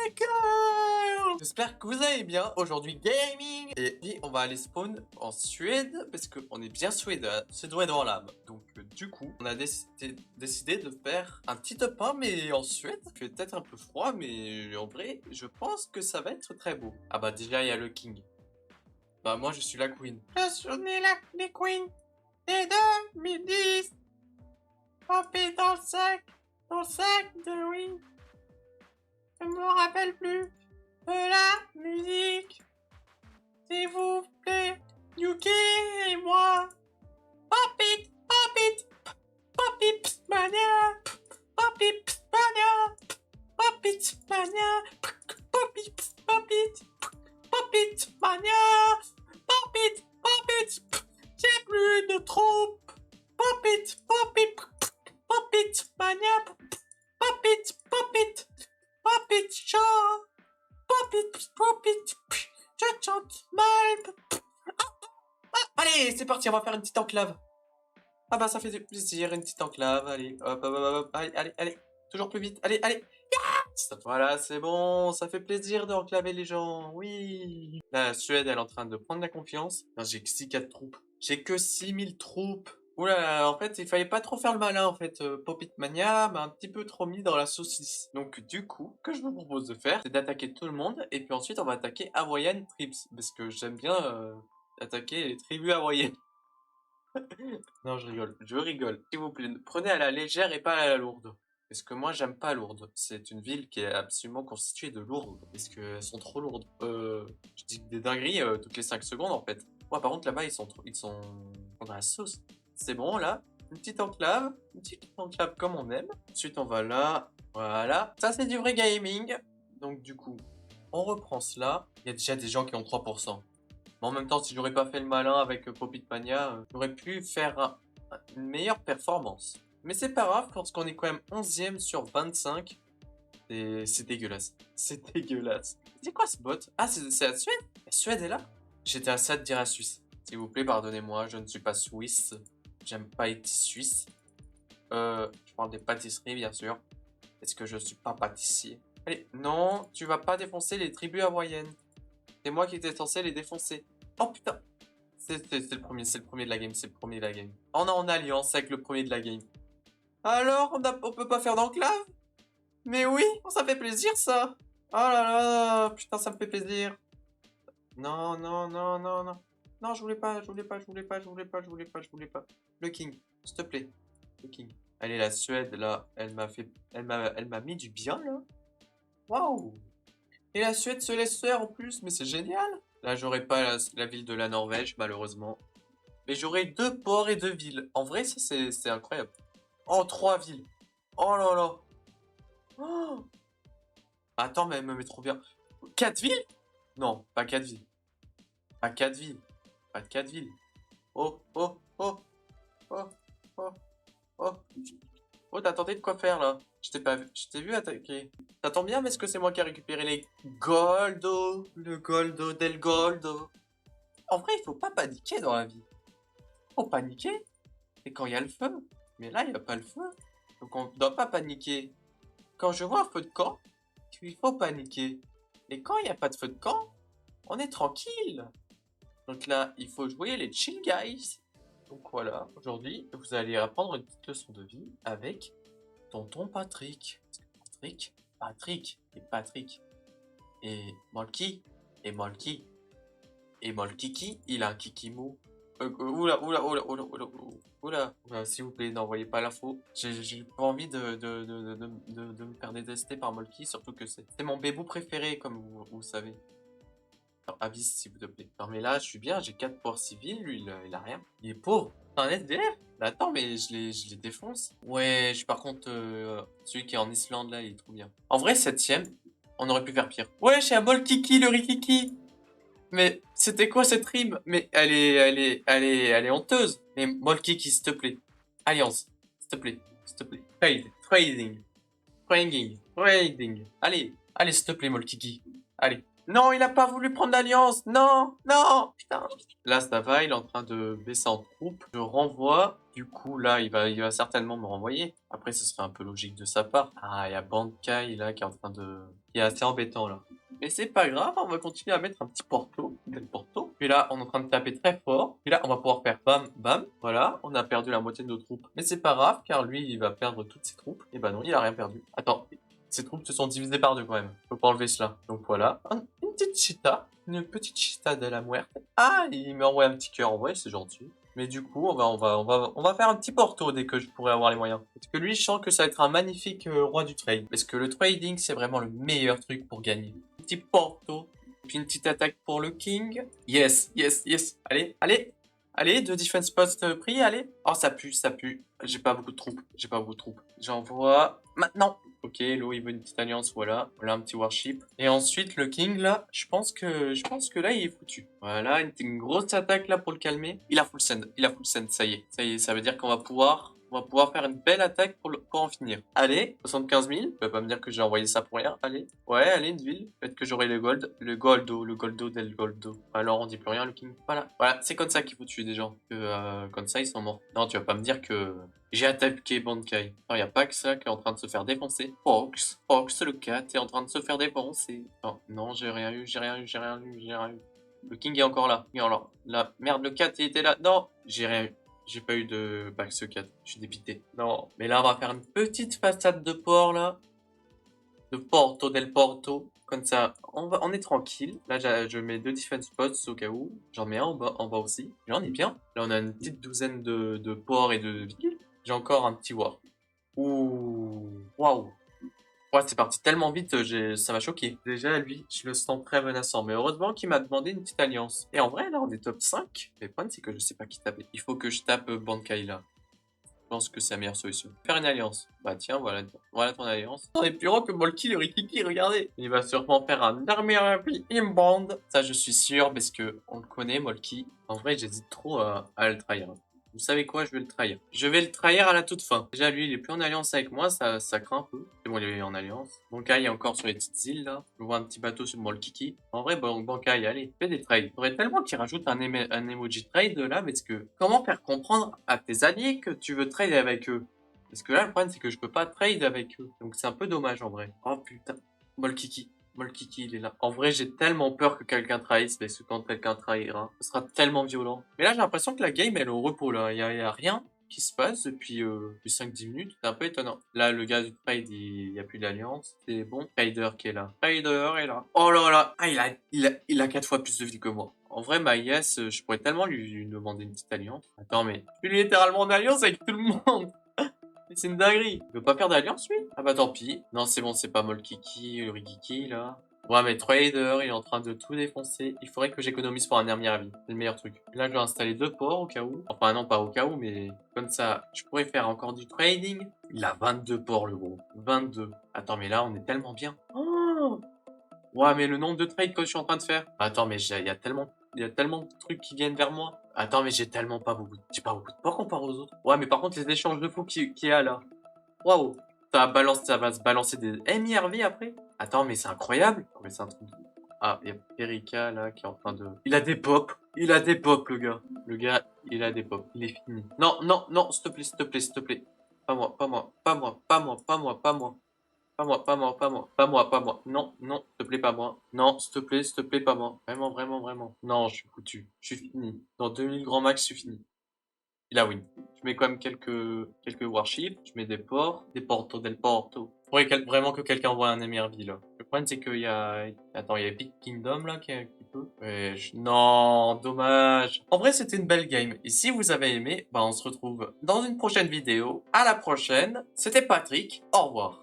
D'accord. J'espère que vous allez bien. Aujourd'hui, gaming. Et puis, on va aller spawn en Suède parce qu'on est bien suédois dans l'âme. Donc, du coup, on a décidé de faire un petit top 1, mais en Suède. Il fait peut-être un peu froid, mais en vrai, je pense que ça va être très beau. Ah bah, déjà, il y a le king. Bah, moi, je suis la queen. Je suis les queens. Et 2010. Hopé dans le sac de oui. Je ne me rappelle plus de la musique. S'il vous plaît, Yuki et moi. Pop it, pop it, pop it, mania. Pop it, mania. Pop it, mania. Pop it, pop it, pop it, mania. Pop it, pop it. J'ai plus de troupes. Pop it, mania. Pop it, show. Pop it, je chante mal. Allez, c'est parti, on va faire une petite enclave. Ah bah ça fait plaisir, une petite enclave. Allez, hop, hop, hop, hop. Allez, toujours plus vite. Allez. Yes, voilà, c'est bon, ça fait plaisir d'enclaver les gens. Oui. La Suède, elle est en train de prendre la confiance. J'ai que 4 troupes. J'ai que 6000 troupes. Oula, en fait, il fallait pas trop faire le malin, en fait. Popit Mania m'a un petit peu trop mis dans la saucisse. Donc, du coup, ce que je vous propose de faire, c'est d'attaquer tout le monde, et puis ensuite, on va attaquer Hawaiian Tribes, parce que j'aime bien attaquer les tribus hawaïennes. Non, je rigole. S'il vous plaît, prenez à la légère et pas à la lourde. Parce que moi, j'aime pas Lourdes. C'est une ville qui est absolument constituée de lourdes. Parce qu'elles sont trop lourdes. Je dis des dingueries toutes les 5 secondes, en fait. Ouais, par contre, là-bas, ils sont dans la sauce. C'est bon, là. Une petite enclave comme on aime. Ensuite, on va là. Voilà. Ça, c'est du vrai gaming. Donc, du coup, on reprend cela. Il y a déjà des gens qui ont 3%. Mais en même temps, si j'aurais pas fait le malin avec Popit Mania, j'aurais pu faire une meilleure performance. Mais c'est pas grave, parce qu'on est quand même 11e sur 25. C'est dégueulasse. C'est dégueulasse. C'est quoi ce bot? Ah, c'est la Suède? La Suède est là? J'étais à ça de dire la Suisse. S'il vous plaît, pardonnez-moi, je ne suis pas suisse. J'aime pas être suisse. Je parle des pâtisseries, bien sûr. Est-ce que je suis pas pâtissier? Allez, non, tu vas pas défoncer les tribus hawaïennes. C'est moi qui étais censé les défoncer. Oh putain! C'est le premier de la game, On est en alliance avec le premier de la game. Alors, on peut pas faire d'enclave? Mais oui, ça fait plaisir ça! Oh là là, putain, ça me fait plaisir. Non. Non, je voulais pas. Le king, s'il te plaît. Le king. Allez, la Suède, là, elle m'a mis du bien, là. Waouh! Et la Suède se laisse faire en plus, mais c'est génial! Là, j'aurai pas la ville de la Norvège, malheureusement. Mais j'aurai 2 ports et 2 villes. En vrai, ça, c'est incroyable. Oh, 3 villes. Oh là là. Oh. Attends, mais elle me met trop bien. 4 villes? Non, pas 4 villes. Pas 4 villes. Pas 4 villes. Oh. Oh, t'as tenté de quoi faire, là? Je t'ai pas vu. Je t'ai vu attaquer. T'attends bien, mais est-ce que c'est moi qui ai récupéré les Goldo? Le Goldo del Goldo. En vrai, il faut pas paniquer dans la vie. Faut paniquer, c'est quand il y a le feu. Mais là, il n'y a pas le feu. Donc on ne doit pas paniquer. Quand je vois un feu de camp, il faut paniquer. Et quand il n'y a pas de feu de camp, on est tranquille. Donc là, il faut jouer les chill guys. Donc voilà, aujourd'hui, vous allez apprendre une petite leçon de vie avec tonton Patrick. Patrick et Molky, et Molkiki, il a un kikimou. Oula, s'il vous plaît, n'envoyez pas l'info. J'ai pas envie de me faire détester par Molky, surtout que c'est mon bébou préféré, comme vous savez. Alors, avise, s'il vous plaît. Non, mais là, je suis bien, j'ai 4 ports civils, lui, il a rien. Il est pauvre. C'est un SDF. Mais attends, mais je les défonce. Ouais, je suis par contre, celui qui est en Islande, là, il est trop bien. En vrai, 7ème, on aurait pu faire pire. Ouais, j'ai un Molkiki, le Rikiki. Mais c'était quoi cette rime? Mais elle est honteuse. Mais Molkiki, s'il te plaît. Alliance, s'il te plaît. Trading. Allez, s'il te plaît, Molkiki. Allez. Non, il a pas voulu prendre l'alliance. Non, non, putain. Là, ça va, il est en train de baisser en troupe. Je renvoie. Du coup, là, il va certainement me renvoyer. Après, ce serait un peu logique de sa part. Ah, il y a Bankai, là, qui est en train de... qui est assez embêtant, là. Mais c'est pas grave, on va continuer à mettre un petit porto, del porto. Puis là, on est en train de taper très fort. Puis là, on va pouvoir faire bam, bam. Voilà, on a perdu la moitié de nos troupes. Mais c'est pas grave, car lui, il va perdre toutes ses troupes. Et bah non, il a rien perdu. Attends, ses troupes se sont divisées par deux quand même. Faut pas enlever cela. Donc voilà, une petite cheetah. Une petite cheetah de la muerte. Ah, il m'a envoyé un petit cœur. Ouais, c'est gentil. Mais du coup, on va faire un petit porto dès que je pourrai avoir les moyens. Parce que lui, je sens que ça va être un magnifique roi du trade. Parce que le trading, c'est vraiment le meilleur truc pour gagner. Un petit porto. Puis une petite attaque pour le king. Yes, yes, yes. Allez, allez. Allez, 2 defense posts pris, allez. Oh, ça pue, ça pue. J'ai pas beaucoup de troupes. J'ai pas beaucoup de troupes. J'envoie maintenant. Ok, Lo, il veut une petite alliance, voilà. Voilà un petit warship. Et ensuite, le king, là, je pense que là, il est foutu. Voilà, une grosse attaque, là, pour le calmer. Il a full send, ça y est. Ça y est, ça veut dire qu'on va pouvoir... On va pouvoir faire une belle attaque pour en finir. Allez, 75 000. Tu peux pas me dire que j'ai envoyé ça pour rien. Allez. Ouais, allez, une ville. Peut-être que j'aurai le gold. Le goldo del goldo. Alors, on dit plus rien, le king. Voilà. Voilà, c'est comme ça qu'il faut tuer des gens. Comme ça, ils sont morts. Non, tu vas pas me dire que... J'ai attaqué Bankai. Non, y a pas que ça qui est en train de se faire défoncer. Fox, le cat est en train de se faire défoncer. Non, non, j'ai rien eu. Le king est encore là. Alors, la merde, le cat il était là. Non, j'ai rien eu. J'ai pas eu de Bax 4. Je suis dépité. Non, mais là, on va faire une petite façade de port, là. De Porto del Porto. Comme ça, on est tranquille. Là, je mets 2 defense spots au cas où. J'en mets un en bas aussi. Là, on est bien. Là, on a une petite douzaine de ports et de villes. J'ai encore un petit war. Ouh. Waouh. Ouais, c'est parti tellement vite, ça m'a choqué. Déjà, lui, je le sens très menaçant. Mais heureusement qu'il m'a demandé une petite alliance. Et en vrai, là, on est top 5. Mais le problème, c'est que je sais pas qui taper. Il faut que je tape Bankai, là. Je pense que c'est la meilleure solution. Faire une alliance. Bah tiens, voilà ton alliance. On est plus grand que Molki le Rikiki, regardez. Il va sûrement faire un Army Inbound. Ça, je suis sûr, parce que on le connaît, Molki. En vrai, j'hésite trop à le trahir. Vous savez quoi, je vais le trahir. Je vais le trahir à la toute fin. Déjà, lui, il est plus en alliance avec moi, ça craint un peu. C'est bon, il est en alliance. Bankai est encore sur les petites îles, là. Je vois un petit bateau sur le Kiki. En vrai, bon, Bankai, allez, fais des trades. Faudrait tellement qu'il rajoute un emoji trade, là, parce que comment faire comprendre à tes alliés que tu veux trade avec eux? Parce que là, le problème, c'est que je peux pas trade avec eux. Donc, c'est un peu dommage, en vrai. Oh, putain. Molkiki. Molkiki, il est là. En vrai, j'ai tellement peur que quelqu'un trahisse, parce que quand quelqu'un trahira, ce sera tellement violent. Mais là, j'ai l'impression que la game, elle est au repos, là. Il y a rien qui se passe depuis 5-10 minutes. C'est un peu étonnant. Là, le gars du trade, il y a plus d'alliance. C'est bon. Trader qui est là. Trader est là. Oh là là. Ah, il a 4 fois plus de vie que moi. En vrai, Maïs, je pourrais tellement lui demander une petite alliance. Attends, mais je suis littéralement en alliance avec tout le monde. Mais c'est une dinguerie. Il veut pas faire d'alliance, lui? Ah bah tant pis. Non, c'est bon, c'est pas Molkiki, le Rigiki, là. Ouais, mais Trader, il est en train de tout défoncer. Il faudrait que j'économise pour un Hermir à vie. C'est le meilleur truc. Là, je vais installer 2 ports au cas où. Enfin, non, pas au cas où, mais comme ça, je pourrais faire encore du trading. Il a 22 ports, le gros. 22. Attends, mais là, on est tellement bien. Oh, ouais, mais le nombre de trades que je suis en train de faire. Attends, mais il y a tellement de trucs qui viennent vers moi. Attends, mais j'ai tellement pas beaucoup, j'ai pas beaucoup de ports comparé aux autres. Ouais, mais par contre, les échanges de fou qu'il y a là. Waouh. Ça va se balancer des MIRV après. Attends, mais c'est incroyable. Oh, mais c'est un truc. Ah, il y a Perica là qui est en train de. Il a des pops. Il a des pops, le gars. Le gars, il a des pops. Il est fini. Non, non, non, s'il te plaît, s'il te plaît, s'il te plaît. Pas moi, pas moi, pas moi, pas moi, pas moi, pas moi. Pas moi, pas moi, pas moi, pas moi, pas moi. Non, non, s'il te plaît, pas moi. Non, s'il te plaît, pas moi. Vraiment, vraiment, vraiment. Non, je suis foutu. Je suis fini. Dans 2000 grands max, je suis fini. Il a win. Je mets quand même quelques warships. Je mets des ports. Des portos del porto. Faudrait vraiment que quelqu'un envoie un MRV, là. Le problème, c'est qu'il y a... Attends, il y a Epic Kingdom, là, qui peut... Non, dommage. En vrai, c'était une belle game. Et si vous avez aimé, bah, on se retrouve dans une prochaine vidéo. À la prochaine. C'était Patrick. Au revoir.